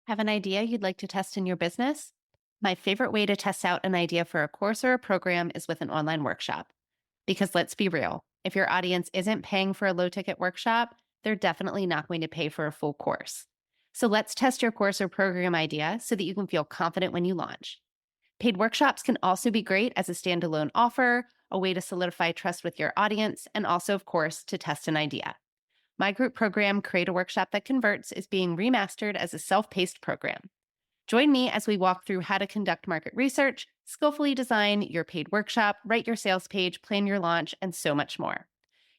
Have an idea you'd like to test in your business? My favorite way to test out an idea for a course or a program is with an online workshop. Because let's be real, if your audience isn't paying for a low ticket workshop, they're definitely not going to pay for a full course. So let's test your course or program idea so that you can feel confident when you launch. Paid workshops can also be great as a standalone offer, a way to solidify trust with your audience, and also, of course, to test an idea. My group program, Create a Workshop That Converts, is being remastered as a self-paced program. Join me as we walk through how to conduct market research, skillfully design your paid workshop, write your sales page, plan your launch, and so much more.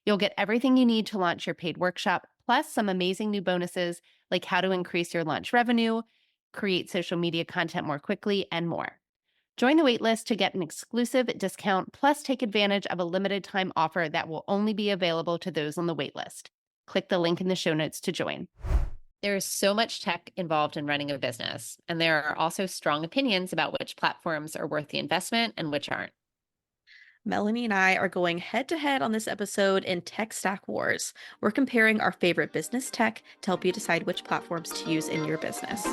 You'll get everything you need to launch your paid workshop, plus some amazing new bonuses like how to increase your launch revenue, create social media content more quickly, and more. Join the waitlist to get an exclusive discount, plus take advantage of a limited time offer that will only be available to those on the waitlist. Click the link in the show notes to join. There's so much tech involved in running a business, and there are also strong opinions about which platforms are worth the investment and which aren't. Melanie and I are going head to head on this episode in Tech Stack Wars. We're comparing our favorite business tech to help you decide which platforms to use in your business.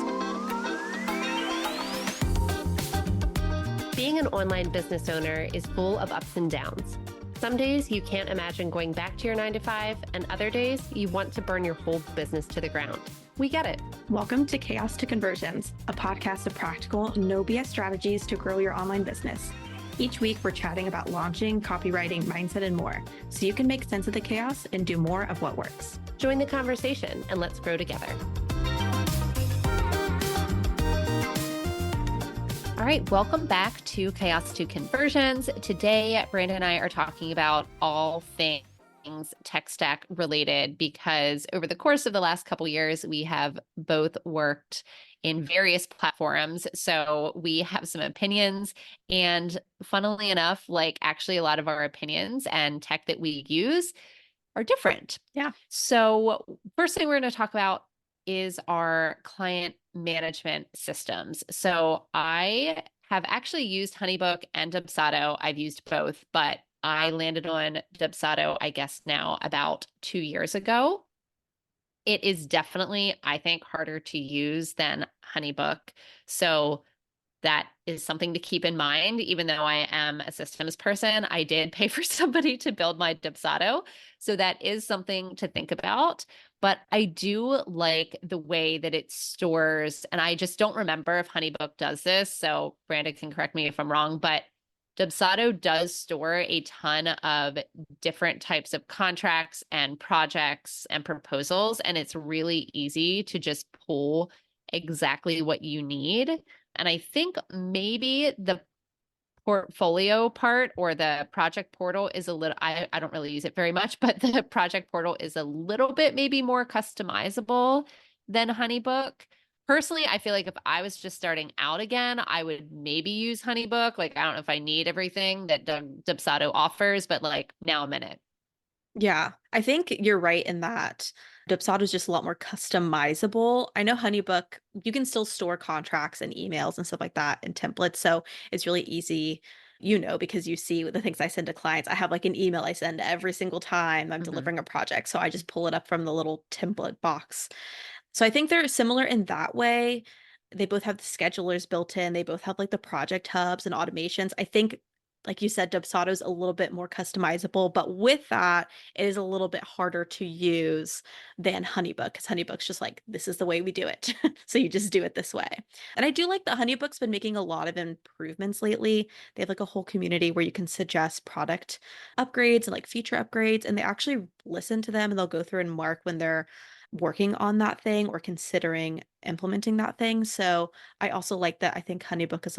Being an online business owner is full of ups and downs. Some days you can't imagine going back to your 9 to 5, and other days you want to burn your whole business to the ground. We get it. Welcome to Chaos to Conversions, a podcast of practical, no BS strategies to grow your online business. Each week, we're chatting about launching, copywriting, mindset, and more, so you can make sense of the chaos and do more of what works. Join the conversation and let's grow together. All right, welcome back to Chaos to Conversions. Today, Brandon and I are talking about all things tech stack related because over the course of the last couple years, we have both worked in various platforms. So we have some opinions, and funnily enough, like actually a lot of our opinions and tech that we use are different. Yeah. So first thing we're going to talk about is our client management systems. So I have actually used Honeybook and Dubsado. I've used both, but I landed on Dubsado, I guess now about 2 years ago. It is definitely, I think, harder to use than Honeybook. So that is something to keep in mind. Even though I am a systems person, I did pay for somebody to build my Dubsado. So that is something to think about. But I do like the way that it stores, and I just don't remember if Honeybook does this. So Brandon can correct me if I'm wrong, but Dubsado does store a ton of different types of contracts and projects and proposals, and it's really easy to just pull exactly what you need. And I think maybe the portfolio part or the project portal is a little, I don't really use it very much, but the project portal is a little bit maybe more customizable than Honeybook. Personally, I feel like if I was just starting out again, I would maybe use Honeybook. Like, I don't know if I need everything that Dubsado offers, but like now I'm in it. Yeah, I think you're right in that Dubsado is just a lot more customizable. I know Honeybook, you can still store contracts and emails and stuff like that in templates. So it's really easy, because you see the things I send to clients. I have like an email I send every single time I'm Mhm. delivering a project. So I just pull it up from the little template box. So I think they're similar in that way. They both have the schedulers built in. They both have like the project hubs and automations. I think, like you said, Dubsado is a little bit more customizable, but with that, it is a little bit harder to use than Honeybook because Honeybook's just like, this is the way we do it. So you just do it this way. And I do like that Honeybook's been making a lot of improvements lately. They have like a whole community where you can suggest product upgrades and like feature upgrades, and they actually listen to them and they'll go through and mark when they're working on that thing or considering implementing that thing. So I also like that. I think Honeybook is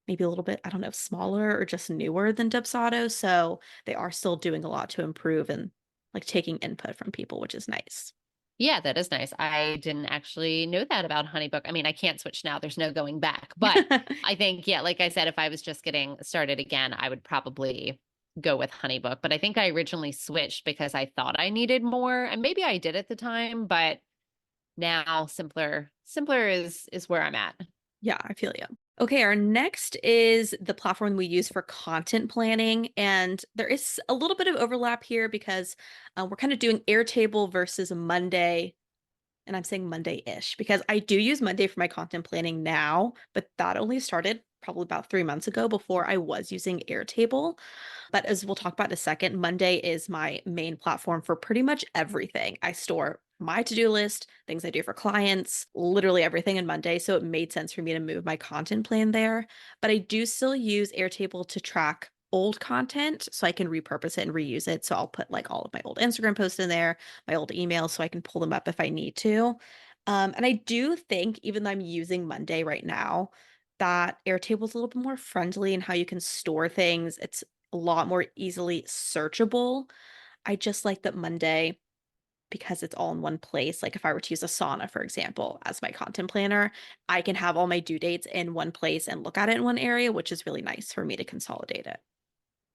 maybe a little bit, I don't know, smaller or just newer than Dubsado. So they are still doing a lot to improve and like taking input from people, which is nice. Yeah, that is nice. I didn't actually know that about Honeybook. I mean, I can't switch now. There's no going back. But I think, yeah, like I said, if I was just getting started again, I would probably go with Honeybook. But I think I originally switched because I thought I needed more. And maybe I did at the time, but now simpler is where I'm at. Yeah, I feel you. Okay, our next is the platform we use for content planning. And there is a little bit of overlap here because we're kind of doing Airtable versus Monday And I'm saying Monday-ish because I do use Monday for my content planning now, but that only started probably about 3 months ago before I was using Airtable. But as we'll talk about in a second, Monday is my main platform for pretty much everything. I store my to-do list, things I do for clients, literally everything in Monday. So it made sense for me to move my content plan there. But I do still use Airtable to track old content so I can repurpose it and reuse it. So I'll put like all of my old Instagram posts in there, my old emails, so I can pull them up if I need to. And I do think, even though I'm using Monday right now, that Airtable is a little bit more friendly in how you can store things. It's a lot more easily searchable. I just like that Monday, because it's all in one place. Like if I were to use Asana, for example, as my content planner, I can have all my due dates in one place and look at it in one area, which is really nice for me to consolidate it.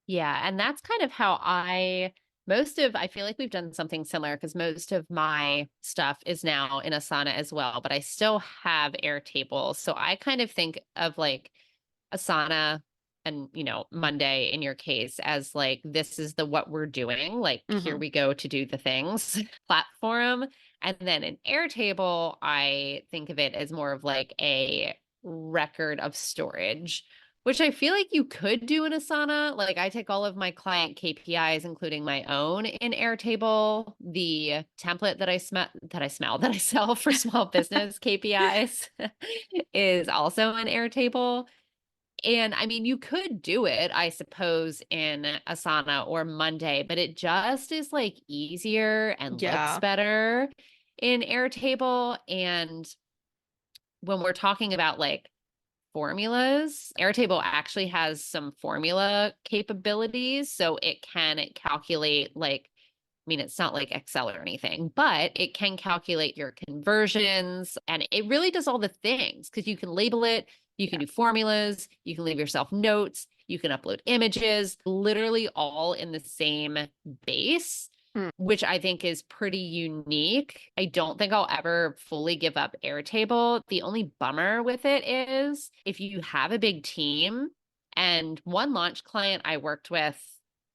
Yeah, and that's kind of how I feel like we've done something similar because most of my stuff is now in Asana as well, but I still have Airtable. So I kind of think of like Asana and, Monday in your case as like, this is the what we're doing. Like, here Hmm. we go to do the things platform. And then in Airtable, I think of it as more of like a record of storage, which I feel like you could do in Asana. Like I take all of my client KPIs, including my own, in Airtable. The template that I sell for small business KPIs is also in Airtable. And I mean, you could do it, I suppose, in Asana or Monday, but it just is like easier and looks Yeah. better in Airtable. And when we're talking about like formulas, Airtable actually has some formula capabilities. So it can calculate like, I mean, it's not like Excel or anything, but it can calculate your conversions and it really does all the things because you can label it, you can Yeah. do formulas, you can leave yourself notes, you can upload images, literally all in the same base, Mm. which I think is pretty unique. I don't think I'll ever fully give up Airtable. The only bummer with it is if you have a big team, and one launch client I worked with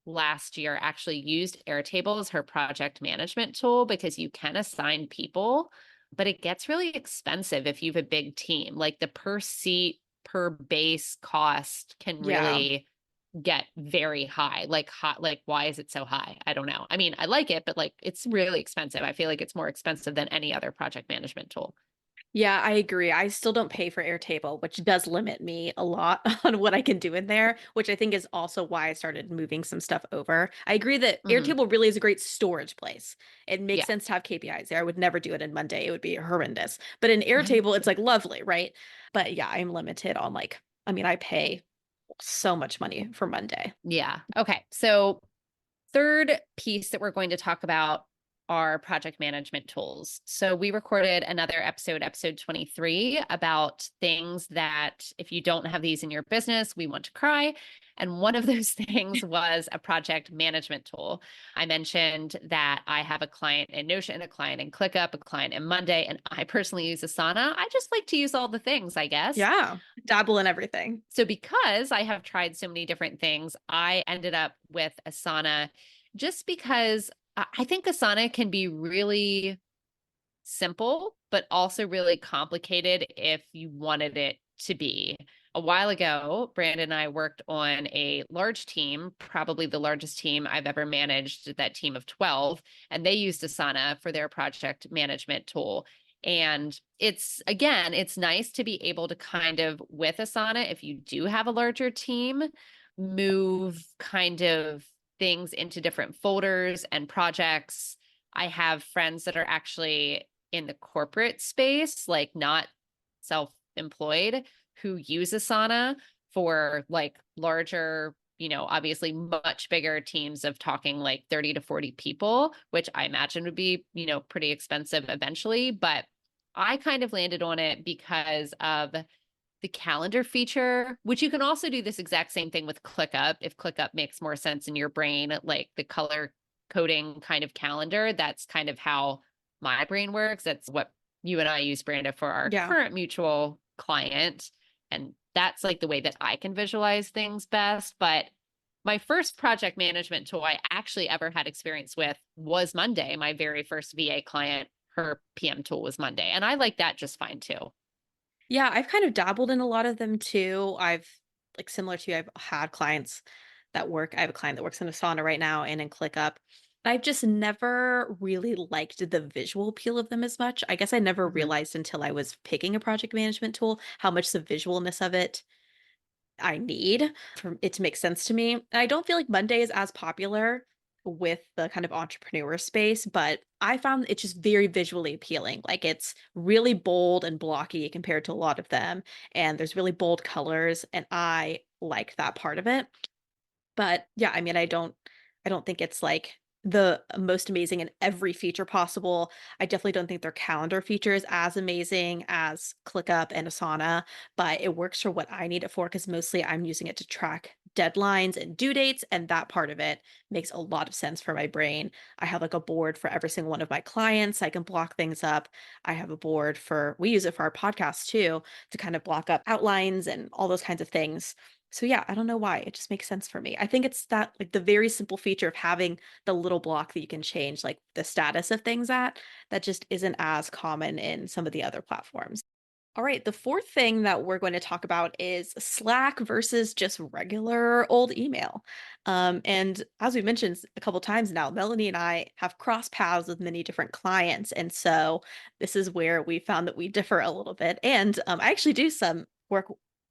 last year actually used Airtable as her project management tool because you can assign people, but it gets really expensive if you have a big team. Like the per seat, per base cost can Yeah. really get very high. Like why is it so high? I don't know. I mean, I like it, but like it's really expensive. I feel like it's more expensive than any other project management tool. Yeah, I agree. I still don't pay for Airtable, which does limit me a lot on what I can do in there, which I think is also why I started moving some stuff over. I agree that Hmm. Airtable really is a great storage place. It makes Yeah. sense to have KPIs there. I would never do it in Monday. It would be horrendous. But in Airtable, it's like lovely, right? But yeah, I'm limited on like, I mean, I pay so much money for Monday. Yeah. Okay. So third piece that we're going to talk about are project management tools. So we recorded another episode 23, about things that if you don't have these in your business, we want to cry. And one of those things was a project management tool. I mentioned that I have a client in Notion, a client in ClickUp, a client in Monday, and I personally use Asana. I just like to use all the things, I guess. Yeah, dabble in everything. So because I have tried so many different things, I ended up with Asana just because I think Asana can be really simple, but also really complicated if you wanted it to be. A while ago, Brandon and I worked on a large team, probably the largest team I've ever managed, that team of 12, and they used Asana for their project management tool. And it's nice to be able to kind of, with Asana, if you do have a larger team, move kind of things into different folders and projects. I have friends that are actually in the corporate space, like not self-employed, who use Asana for like larger, obviously much bigger teams of talking like 30 to 40 people, which I imagine would be, pretty expensive eventually. But I kind of landed on it because of the calendar feature, which you can also do this exact same thing with ClickUp. If ClickUp makes more sense in your brain, like the color coding kind of calendar, that's kind of how my brain works. That's what you and I use, Branda, for our Yeah. current mutual client. And that's like the way that I can visualize things best. But my first project management tool I actually ever had experience with was Monday, my very first VA client. her PM tool was Monday. And I like that just fine too. Yeah, I've kind of dabbled in a lot of them too. I've like similar to you, I've had clients that work. I have a client that works in Asana right now and in ClickUp. I've just never really liked the visual appeal of them as much. I guess I never Mhm. realized until I was picking a project management tool how much the visualness of it I need for it to make sense to me. And I don't feel like Monday is as popular with the kind of entrepreneur space, but I found it just very visually appealing. Like it's really bold and blocky compared to a lot of them. And there's really bold colors. And I like that part of it. But yeah, I mean, I don't think it's like the most amazing in every feature possible. I definitely don't think their calendar feature is as amazing as ClickUp and Asana, but it works for what I need it for because mostly I'm using it to track deadlines and due dates, and that part of it makes a lot of sense for my brain. I have like a board for every single one of my clients. I can block things up. I have a board for, we use it for our podcast too, to kind of block up outlines and all those kinds of things. So yeah, I don't know why. It just makes sense for me. I think it's that like the very simple feature of having the little block that you can change like the status of things at that just isn't as common in some of the other platforms. All right, the fourth thing that we're going to talk about is Slack versus just regular old email. And as we mentioned a couple times now, Melanie and I have crossed paths with many different clients. And so this is where we found that we differ a little bit. And I actually do some work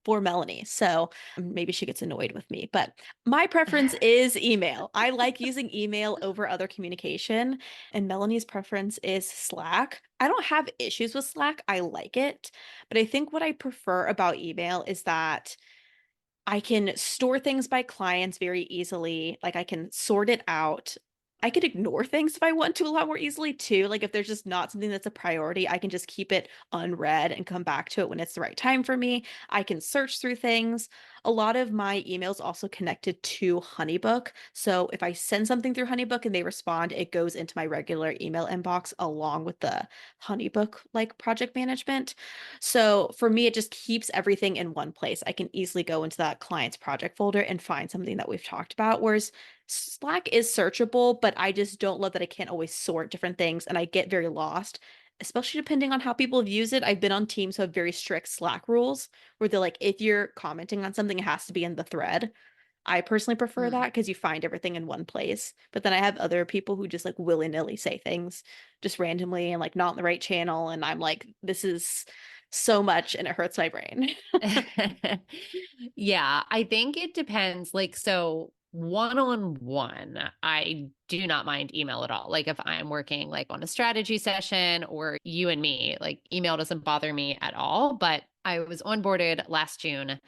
for Melanie. So maybe she gets annoyed with me, but my preference is email. I like using email over other communication, and Melanie's preference is Slack. I don't have issues with Slack. I like it. But I think what I prefer about email is that I can store things by clients very easily. Like I can sort it out. I could ignore things if I want to a lot more easily too. Like if there's just not something that's a priority, I can just keep it unread and come back to it when it's the right time for me. I can search through things. A lot of my emails also connected to Honeybook. So if I send something through Honeybook and they respond, it goes into my regular email inbox along with the Honeybook like project management. So for me, it just keeps everything in one place. I can easily go into that client's project folder and find something that we've talked about. Whereas Slack is searchable, but I just don't love that I can't always sort different things and I get very lost, especially depending on how people have used it. I've been on teams who have very strict Slack rules where they're like, if you're commenting on something, it has to be in the thread. I personally prefer Mm. that because you find everything in one place. But then I have other people who just like willy-nilly say things just randomly and like not in the right channel. And I'm like, this is so much and it hurts my brain. Yeah, I think it depends. Like, so one-on-one, I do not mind email at all. Like if I'm working like on a strategy session or you and me, like email doesn't bother me at all. But I was onboarded last June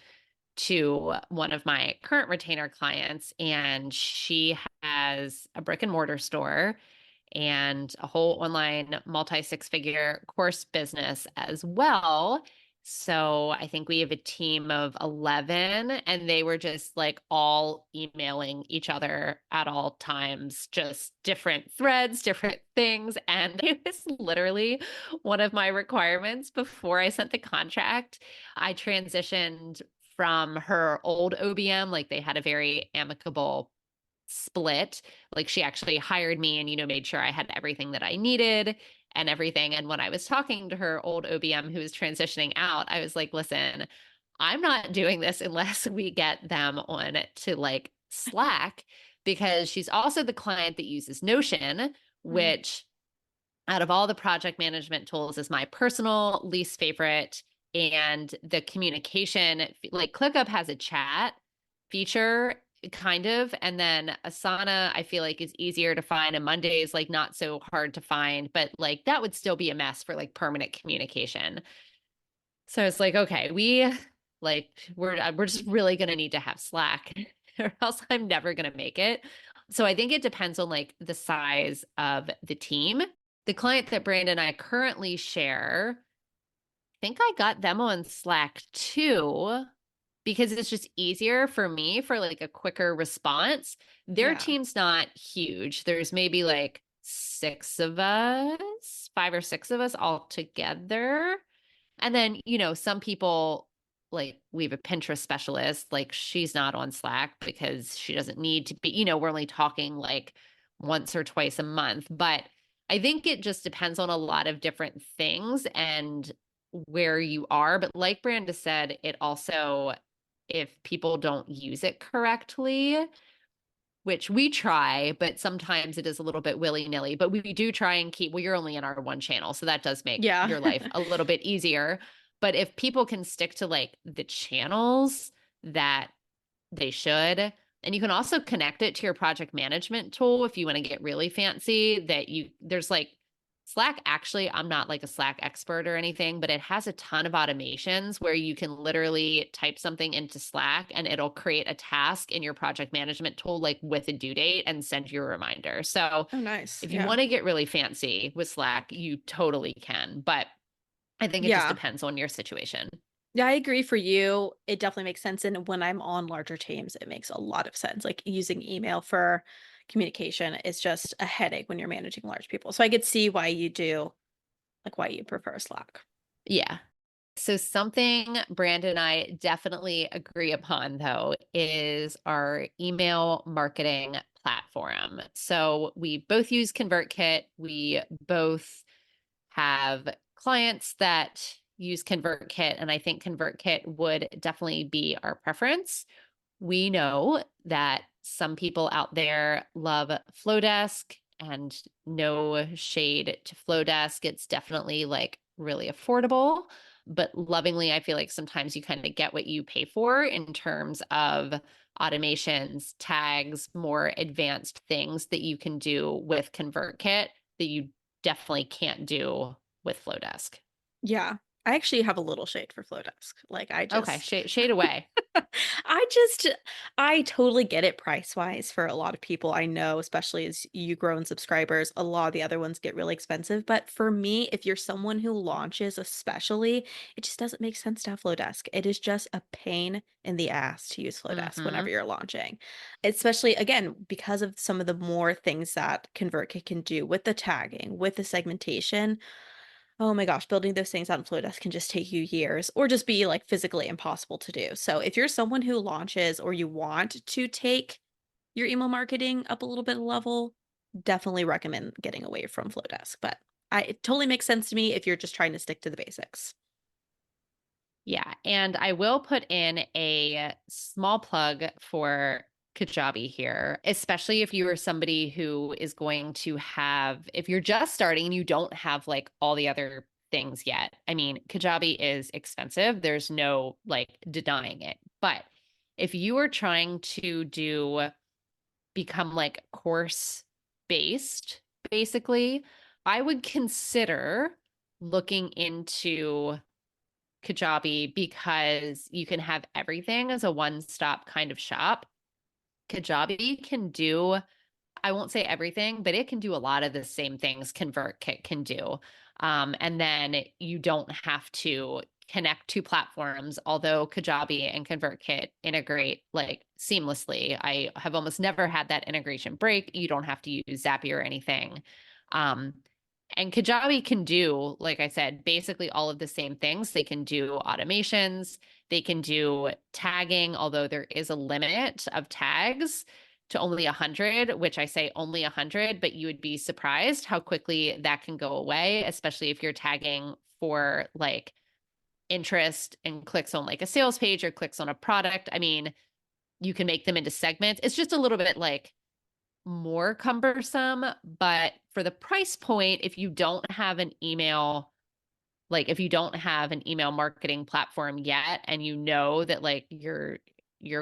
to one of my current retainer clients, and she has a brick and mortar store and a whole online multi six figure course business as well. So I think we have a team of 11, and they were just like all emailing each other at all times, just different threads, different things. And it was literally one of my requirements before I sent the contract. I transitioned from her old OBM, like they had a very amicable split. Like she actually hired me and, made sure I had everything that I needed and everything. And when I was talking to her old OBM who was transitioning out, I was like, listen, I'm not doing this unless we get them on to like Slack, because she's also the client that uses Notion, Mm. which out of all the project management tools is my personal least favorite. And the communication, like ClickUp has a chat feature kind of, and then Asana I feel like is easier to find, and Monday is like not so hard to find, but like that would still be a mess for like permanent communication. So it's like, okay, we're just really going to need to have Slack or else I'm never going to make it. So I think it depends on like the size of the team. The client that Brandon and I currently share, I think I got them on Slack too, because it's just easier for me for like a quicker response. Their Yeah. team's not huge. There's maybe like six of us, five or six of us all together. And then, some people, like we have a Pinterest specialist, like she's not on Slack because she doesn't need to be, we're only talking like once or twice a month. But I think it just depends on a lot of different things and where you are. But like Branda said, it also, if people don't use it correctly, which we try, but sometimes it is a little bit willy-nilly. But we do try and keep, well, you're only in our one channel, so that does make Yeah. your life a little bit easier. But if people can stick to like the channels that they should, and you can also connect it to your project management tool if you want to get really fancy, that there's like Slack. Actually, I'm not like a Slack expert or anything, but it has a ton of automations where you can literally type something into Slack and it'll create a task in your project management tool, like with a due date, and send you a reminder. So Oh, nice. if you Yeah. want to get really fancy with Slack, you totally can. But I think it just Yeah. depends on your situation. Yeah, I agree. For you, it definitely makes sense. And when I'm on larger teams, it makes a lot of sense. Like using email for communication is just a headache when you're managing large people. So I could see why you do, like why you prefer Slack. Yeah. So something Brandon and I definitely agree upon, though, is our email marketing platform. So we both use ConvertKit. We both have clients that use ConvertKit, and I think ConvertKit would definitely be our preference. We know that some people out there love Flowdesk, and no shade to Flowdesk. It's definitely like really affordable, but lovingly, I feel like sometimes you kind of get what you pay for in terms of automations, tags, more advanced things that you can do with ConvertKit that you definitely can't do with Flowdesk. Yeah. I actually have a little shade for Flowdesk. Like Okay, shade away. I just, I totally get it price wise for a lot of people. I know, especially as you grow in subscribers, a lot of the other ones get really expensive. But for me, if you're someone who launches, especially, it just doesn't make sense to have Flowdesk. It is just a pain in the ass to use Flowdesk Mm-hmm. whenever you're launching. Especially, again, because of some of the more things that ConvertKit can do with the tagging, with the segmentation. Oh my gosh, building those things out in Flowdesk can just take you years or just be like physically impossible to do. So if you're someone who launches or you want to take your email marketing up a little bit of level, definitely recommend getting away from Flowdesk. But it totally makes sense to me if you're just trying to stick to the basics. Yeah, and I will put in a small plug for Kajabi here, especially if you are somebody who is going to have, if you're just starting and you don't have like all the other things yet. I mean, Kajabi is expensive. There's no like denying it. But if you are trying to become like course based, basically, I would consider looking into Kajabi because you can have everything as a one-stop kind of shop. Kajabi can do, I won't say everything, but it can do a lot of the same things ConvertKit can do. And then you don't have to connect to platforms, although Kajabi and ConvertKit integrate like seamlessly. I have almost never had that integration break. You don't have to use Zapier or anything. Um, and Kajabi can do, like I said, basically all of the same things. They can do automations, they can do tagging, although there is a limit of tags to only 100, which I say only 100, but you would be surprised how quickly that can go away, especially if you're tagging for like interest and clicks on like a sales page or clicks on a product. I mean, you can make them into segments. It's just a little bit like more cumbersome, but for the price point, if you don't have an email, like if you don't have an email marketing platform yet, and you know that like you're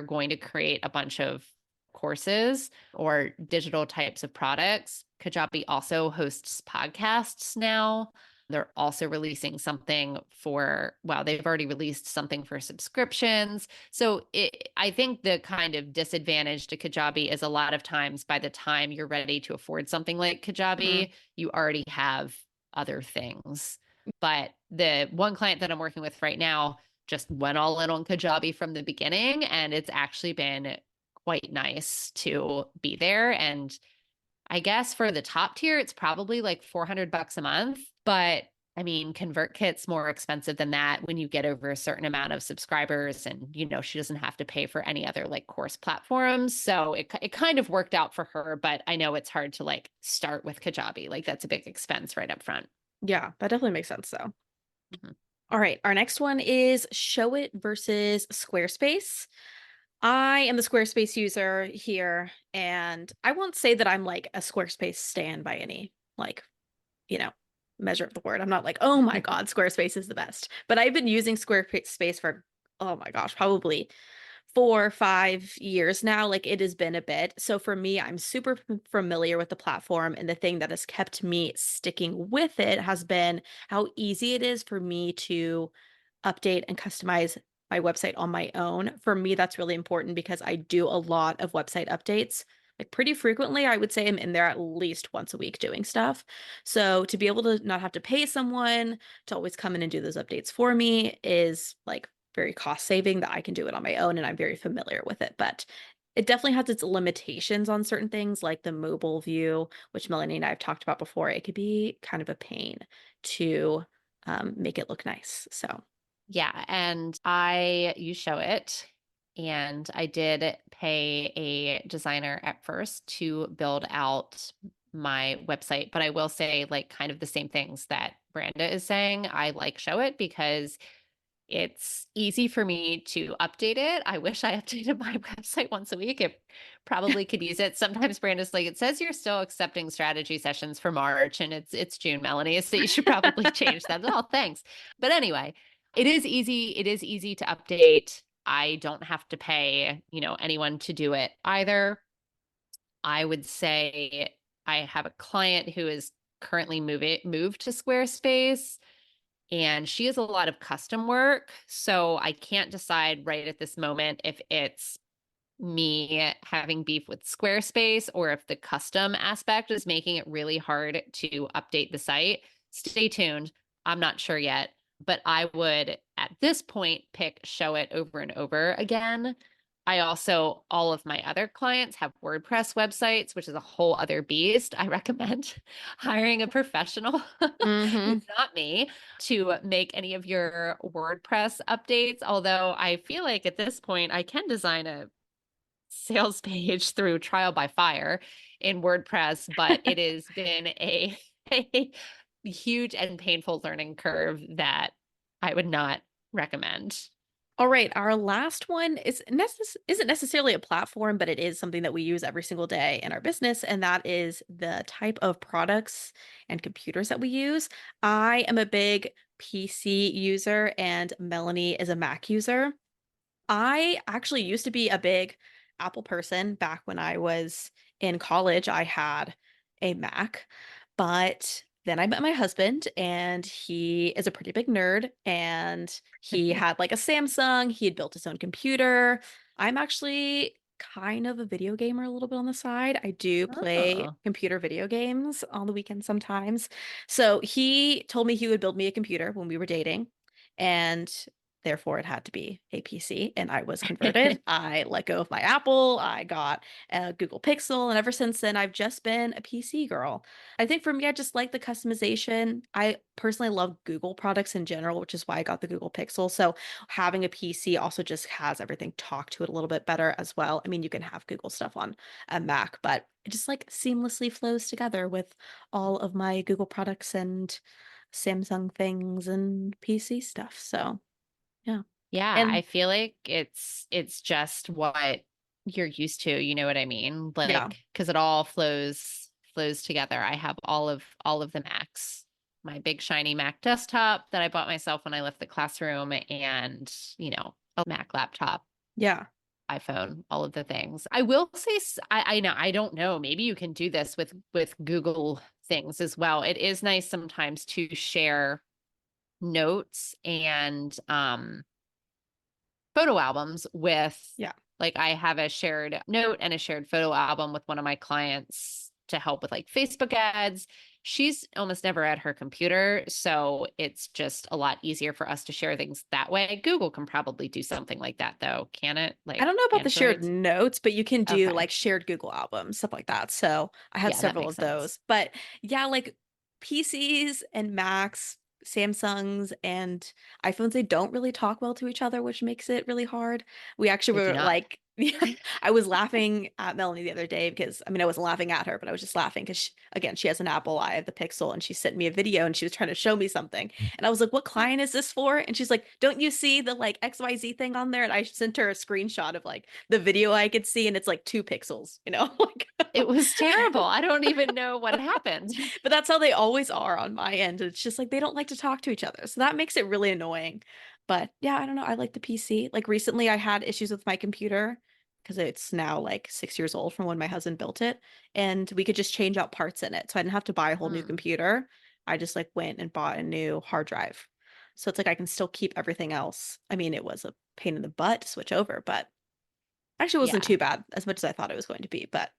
going to create a bunch of courses or digital types of products, Kajabi also hosts podcasts now. They're also releasing something for, wow, they've already released something for subscriptions. So I think the kind of disadvantage to Kajabi is a lot of times by the time you're ready to afford something like Mm. Kajabi, you already have other things. But the one client that I'm working with right now just went all in on Kajabi from the beginning, and it's actually been quite nice to be there. And I guess for the top tier, it's probably like $400 a month, but I mean, ConvertKit's more expensive than that when you get over a certain amount of subscribers, and she doesn't have to pay for any other like course platforms. So it kind of worked out for her, but I know it's hard to like start with Kajabi. Like that's a big expense right up front. Yeah, that definitely makes sense though. Mhm. All right, our next one is Showit versus Squarespace. I am the Squarespace user here, and I won't say that I'm like a Squarespace stan by any like, you know, measure of the word. I'm not like, oh my God, Squarespace is the best. But I've been using Squarespace for, oh my gosh, probably 4 or 5 years now. Like it has been a bit. So for me, I'm super familiar with the platform. And the thing that has kept me sticking with it has been how easy it is for me to update and customize my website on my own. For me, that's really important because I do a lot of website updates. Like pretty frequently, I would say I'm in there at least once a week doing stuff. So to be able to not have to pay someone to always come in and do those updates for me is like very cost saving that I can do it on my own and I'm very familiar with it. But it definitely has its limitations on certain things like the mobile view, which Melanie and I have talked about before. It could be kind of a pain to make it look nice. So Yeah, and you show it, and I did pay a designer at first to build out my website, but I will say like kind of the same things that Branda is saying. I like Show It because it's easy for me to update it. I wish I updated my website once a week. It probably could use it. Sometimes Branda's like, it says you're still accepting strategy sessions for March and it's June, Melanie. So you should probably change that. Oh, thanks. But anyway, it is easy. It is easy to update. I don't have to pay, anyone to do it either. I would say I have a client who is currently moved to Squarespace, and she has a lot of custom work. So I can't decide right at this moment if it's me having beef with Squarespace or if the custom aspect is making it really hard to update the site. Stay tuned. I'm not sure yet, but I would at this point pick Show It over and over again. I also, all of my other clients have WordPress websites, which is a whole other beast. I recommend hiring a professional mhm. who's not me to make any of your WordPress updates. Although I feel like at this point, I can design a sales page through trial by fire in WordPress, but it has been a huge and painful learning curve that I would not recommend. All right, our last one isn't necessarily a platform, but it is something that we use every single day in our business, and that is the type of products and computers that we use. I am a big PC user, and Melanie is a Mac user. I actually used to be a big Apple person back when I was in college. I had a Mac, but then I met my husband and he is a pretty big nerd and he had like a Samsung. He had built his own computer. I'm actually kind of a video gamer a little bit on the side. I do play Oh. computer video games on the weekend sometimes. So he told me he would build me a computer when we were dating. And therefore, it had to be a PC, and I was converted. I let go of my Apple. I got a Google Pixel, and ever since then, I've just been a PC girl. I think for me, I just like the customization. I personally love Google products in general, which is why I got the Google Pixel. So having a PC also just has everything talk to it a little bit better as well. I mean, you can have Google stuff on a Mac, but it just like seamlessly flows together with all of my Google products and Samsung things and PC stuff. So. Yeah. Yeah, I And feel like it's just what you're used to, you know what I mean? yeah, Like because it all flows together. I have all of the Macs. My big shiny Mac desktop that I bought myself when I left the classroom and, a Mac laptop, yeah, iPhone, all of the things. I will say I know I don't know, maybe you can do this with Google things as well. It is nice sometimes to share notes and photo albums with yeah, like I have a shared note and a shared photo album with one of my clients to help with like Facebook ads. She's almost never at her computer, so it's just a lot easier for us to share things that way. Google can probably do something like that though, can it? I Like don't know about the shared Androids? notes, but you can do Okay. like shared Google albums, stuff like that. So I have Yeah, that several makes of sense. those. But yeah, like PCs and Macs, Samsungs and iPhones, they don't really talk well to each other, which makes it really hard. We actually They do were not. like, yeah, I was laughing at Melanie the other day because, I mean, I wasn't laughing at her, but I was just laughing because, again, she has an Apple, I have the Pixel, and she sent me a video and she was trying to show me something. And I was like, what client is this for? And she's like, don't you see the like XYZ thing on there? And I sent her a screenshot of like the video I could see, and it's like 2 pixels, like It was terrible. I don't even know what happened. but that's how they always are on my end. It's just like they don't like to talk to each other. So that makes it really annoying. But yeah, I don't know. I like the PC. Like recently I had issues with my computer because it's now like 6 years old from when my husband built it. And we could just change out parts in it. So I didn't have to buy a whole new computer. I just like went and bought a new hard drive. So it's like I can still keep everything else. I mean, it was a pain in the butt to switch over, but actually it wasn't Yeah. too bad as much as I thought it was going to be. But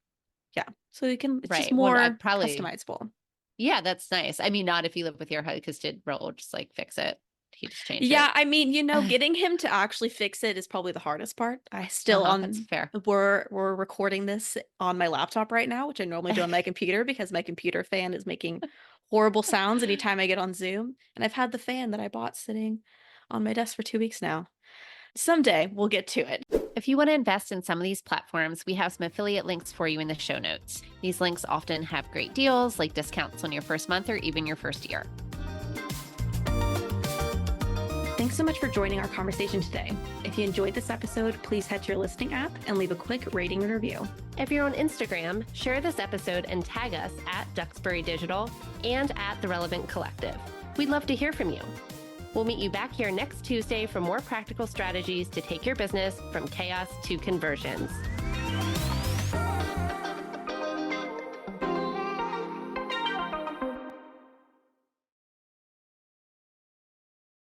yeah, so you can, it's just Right. Well, more I probably, customizable. yeah, that's nice. I mean, not if you live with your husband, because did Raul just like fix it? He just changed Yeah, it. I mean, getting him to actually fix it is probably the hardest part. I still That's fair. we're recording this on my laptop right now, which I normally do on my computer because my computer fan is making horrible sounds anytime I get on Zoom. And I've had the fan that I bought sitting on my desk for 2 weeks now. Someday we'll get to it. If you want to invest in some of these platforms, we have some affiliate links for you in the show notes. These links often have great deals like discounts on your first month or even your first year. Thanks so much for joining our conversation today. If you enjoyed this episode, please head to your listing app and leave a quick rating and review. If you're on Instagram, share this episode and tag us at Duxbury Digital and at The Relevant Collective. We'd love to hear from you. We'll meet you back here next Tuesday for more practical strategies to take your business from chaos to conversions.